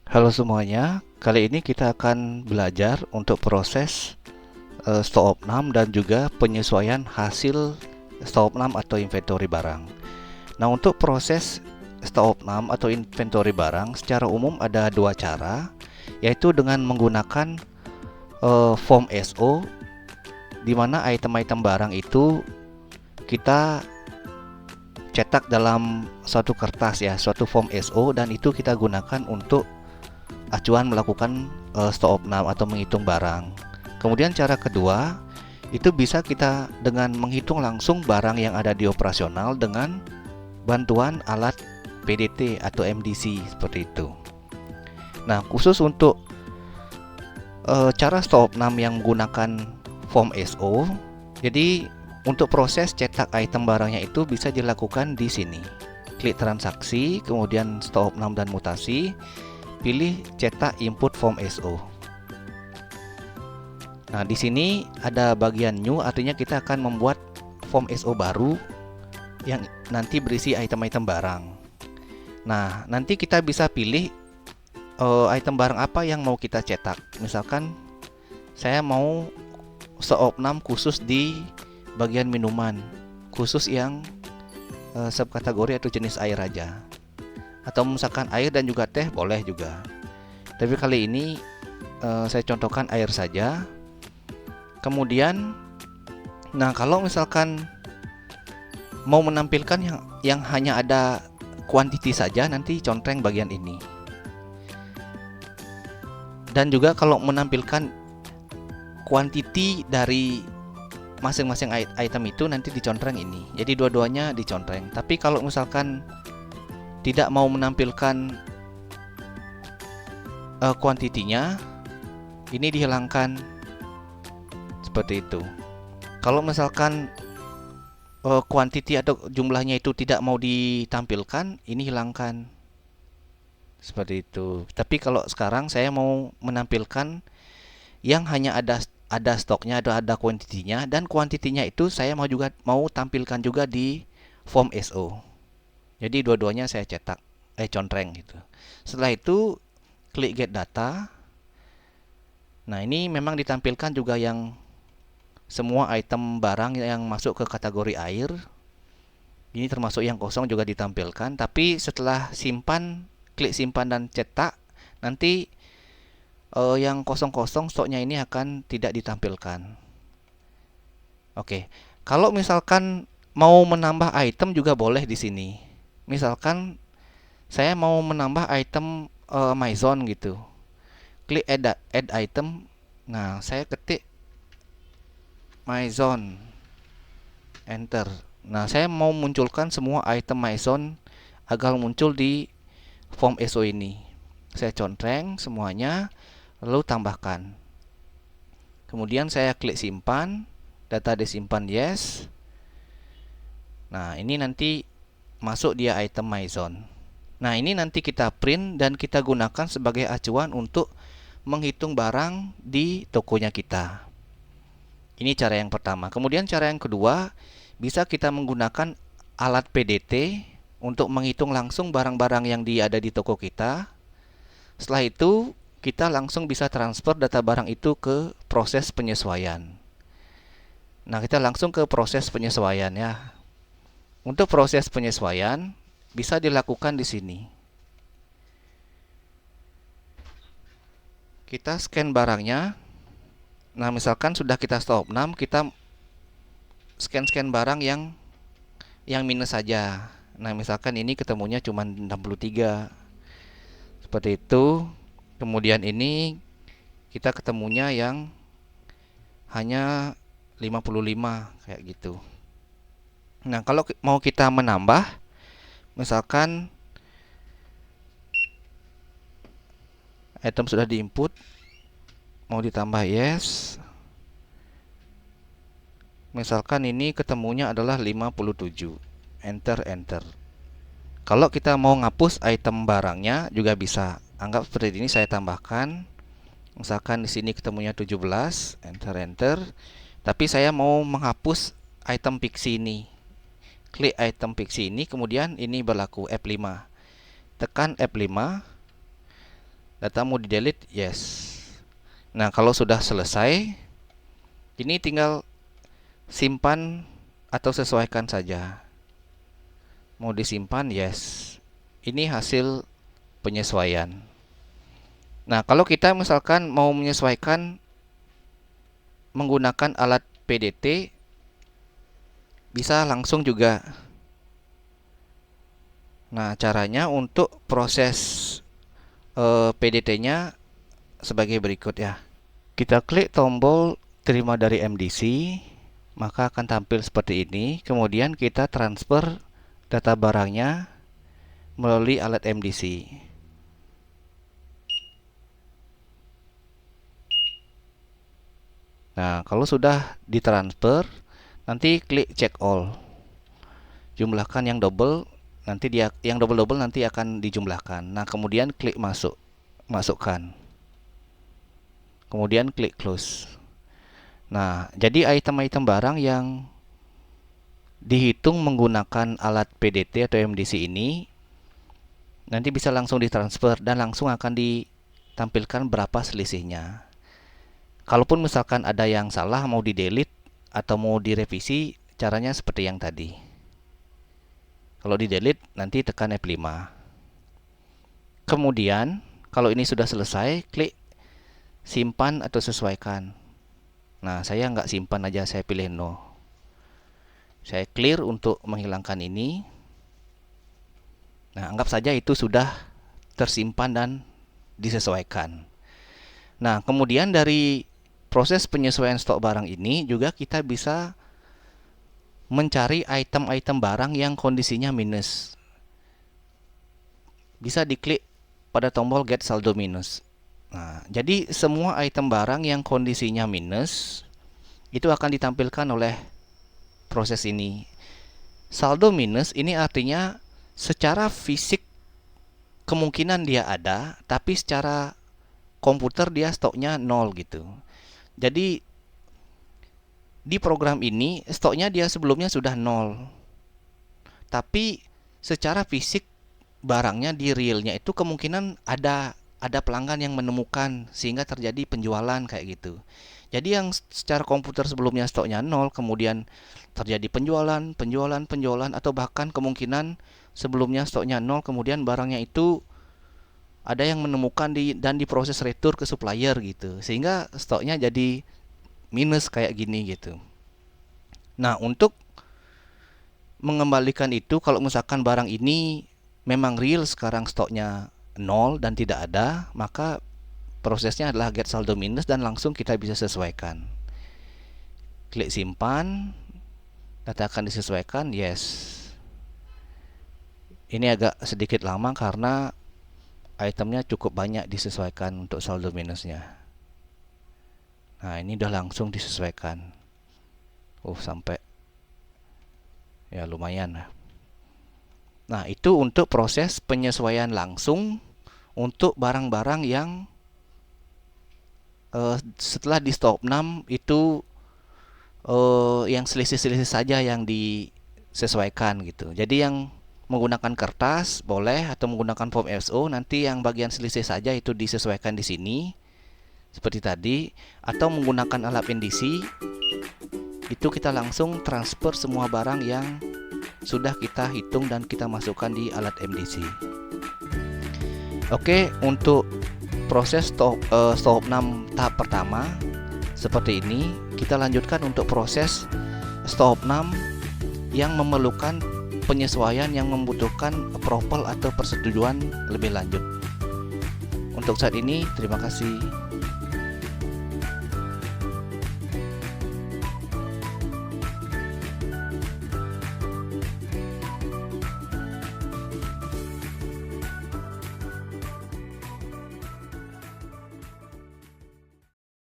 Halo semuanya, kali ini kita akan belajar untuk proses stock opname dan juga penyesuaian hasil stock opname atau inventory barang. Nah, untuk proses stock opname atau inventory barang secara umum ada dua cara, yaitu dengan menggunakan form SO, di mana item-item barang itu kita cetak dalam suatu kertas ya, suatu form SO, dan itu kita gunakan untuk acuan melakukan stock opname atau menghitung barang. Kemudian cara kedua, itu bisa kita dengan menghitung langsung barang yang ada di operasional dengan bantuan alat PDT atau MDC seperti itu. Nah, khusus untuk cara stock opname yang menggunakan form SO, jadi untuk proses cetak item barangnya itu bisa dilakukan di sini. Klik transaksi, kemudian stock opname dan mutasi, pilih cetak input form SO. Nah, di sini ada bagian new, artinya kita akan membuat form SO baru yang nanti berisi item-item barang. Nah, nanti kita bisa pilih item barang apa yang mau kita cetak. Misalkan saya mau stock-opname khusus di bagian minuman, khusus yang subkategori atau jenis air aja. Atau misalkan air dan juga teh boleh juga. Tapi kali ini saya contohkan air saja. Kemudian, nah kalau misalkan mau menampilkan yang hanya ada quantity saja, nanti contreng bagian ini. Dan juga kalau menampilkan quantity dari masing-masing item itu nanti dicontreng ini. Jadi dua-duanya dicontreng. Tapi kalau misalkan tidak mau menampilkan quantity-nya, ini dihilangkan seperti itu. Kalau misalkan quantity atau jumlahnya itu tidak mau ditampilkan, ini hilangkan seperti itu. Tapi kalau sekarang saya mau menampilkan yang hanya ada stoknya, ada kuantitinya, dan kuantitinya itu saya mau tampilkan juga di form SO. Jadi dua-duanya saya cetak, contreng gitu. Setelah itu klik get data. Nah, ini memang ditampilkan juga yang semua item barang yang masuk ke kategori air. Ini termasuk yang kosong juga ditampilkan. Tapi setelah simpan, klik simpan dan cetak, nanti yang kosong-kosong stoknya ini akan tidak ditampilkan. Oke, kalau misalkan mau menambah item juga boleh di sini. Misalkan saya mau menambah item MyZone gitu. Klik add item. Nah, saya ketik MyZone, enter. Nah, saya mau munculkan semua item MyZone agar muncul di form SO ini. Saya contreng semuanya, lalu tambahkan. Kemudian saya klik simpan, data disimpan yes. Nah, ini nanti masuk dia item MyZone. Nah, ini nanti kita print dan kita gunakan sebagai acuan untuk menghitung barang di tokonya kita. Ini cara yang pertama. Kemudian cara yang kedua, bisa kita menggunakan alat PDT untuk menghitung langsung barang-barang yang ada di toko kita. Setelah itu, kita langsung bisa transfer data barang itu ke proses penyesuaian. Nah, kita langsung ke proses penyesuaian ya. Untuk proses penyesuaian bisa dilakukan di sini. Kita scan barangnya. Nah, misalkan sudah kita stop 6, kita scan barang yang minus saja. Nah, misalkan ini ketemunya cuma 63. Seperti itu. Kemudian ini kita ketemunya yang hanya 55 kayak gitu. Nah, kalau mau kita menambah, misalkan item sudah diinput, mau ditambah yes. Misalkan ini ketemunya adalah 57. Enter. Kalau kita mau ngapus item barangnya juga bisa. Anggap seperti ini, saya tambahkan. Misalkan di sini ketemunya 17, enter. Tapi saya mau menghapus item pixie ini. Klik item pixie ini, kemudian ini berlaku F5. Tekan F5. Data mau di delete, yes. Nah, kalau sudah selesai, ini tinggal simpan atau sesuaikan saja. Mau disimpan, yes. Ini hasil penyesuaian. Nah, kalau kita misalkan mau menyesuaikan menggunakan alat PDT, bisa langsung juga. Nah, caranya untuk proses PDT-nya sebagai berikut ya. Kita klik tombol terima dari MDC, maka akan tampil seperti ini. Kemudian kita transfer data barangnya melalui alat MDC. Nah, kalau sudah ditransfer, nanti klik check all. Jumlahkan yang double, nanti yang double nanti akan dijumlahkan. Nah, kemudian klik masukkan. Kemudian klik close. Nah, jadi item-item barang yang dihitung menggunakan alat PDT atau MDC ini nanti bisa langsung ditransfer dan langsung akan ditampilkan berapa selisihnya. Kalaupun misalkan ada yang salah mau di-delete atau mau direvisi, caranya seperti yang tadi. Kalau di-delete nanti tekan F5. Kemudian, kalau ini sudah selesai, klik simpan atau sesuaikan. Nah, saya nggak simpan aja, saya pilih no. Saya clear untuk menghilangkan ini. Nah, anggap saja itu sudah tersimpan dan disesuaikan. Nah, kemudian dari proses penyesuaian stok barang ini juga kita bisa mencari item-item barang yang kondisinya minus. Bisa diklik pada tombol get saldo minus. Nah, jadi semua item barang yang kondisinya minus itu akan ditampilkan oleh proses ini. Saldo minus ini artinya secara fisik kemungkinan dia ada, tapi secara komputer dia stoknya 0 gitu. Jadi di program ini stoknya dia sebelumnya sudah 0. Tapi secara fisik barangnya di realnya itu kemungkinan ada pelanggan yang menemukan sehingga terjadi penjualan kayak gitu. Jadi yang secara komputer sebelumnya stoknya 0, kemudian terjadi penjualan atau bahkan kemungkinan sebelumnya stoknya 0, kemudian barangnya itu ada yang menemukan dan diproses retur ke supplier gitu. Sehingga stoknya jadi minus kayak gini gitu. Nah, untuk mengembalikan itu kalau misalkan barang ini memang real sekarang stoknya 0 dan tidak ada, maka prosesnya adalah get saldo minus dan langsung kita bisa sesuaikan. Klik simpan, data akan disesuaikan, yes. Ini agak sedikit lama karena itemnya cukup banyak disesuaikan untuk saldo minusnya. Nah, ini udah langsung disesuaikan. Sampai ya lumayan. Nah, itu untuk proses penyesuaian langsung untuk barang-barang yang setelah di stop 6 itu yang selisih-selisih saja yang disesuaikan gitu. Jadi yang menggunakan kertas boleh atau menggunakan form SO, nanti yang bagian selisih saja itu disesuaikan di sini seperti tadi, atau menggunakan alat NDC itu kita langsung transfer semua barang yang sudah kita hitung dan kita masukkan di alat MDC. Oke, untuk proses stop 6 tahap pertama seperti ini. Kita lanjutkan untuk proses stop 6 yang memerlukan penyesuaian yang membutuhkan approval atau persetujuan lebih lanjut. Untuk saat ini, terima kasih.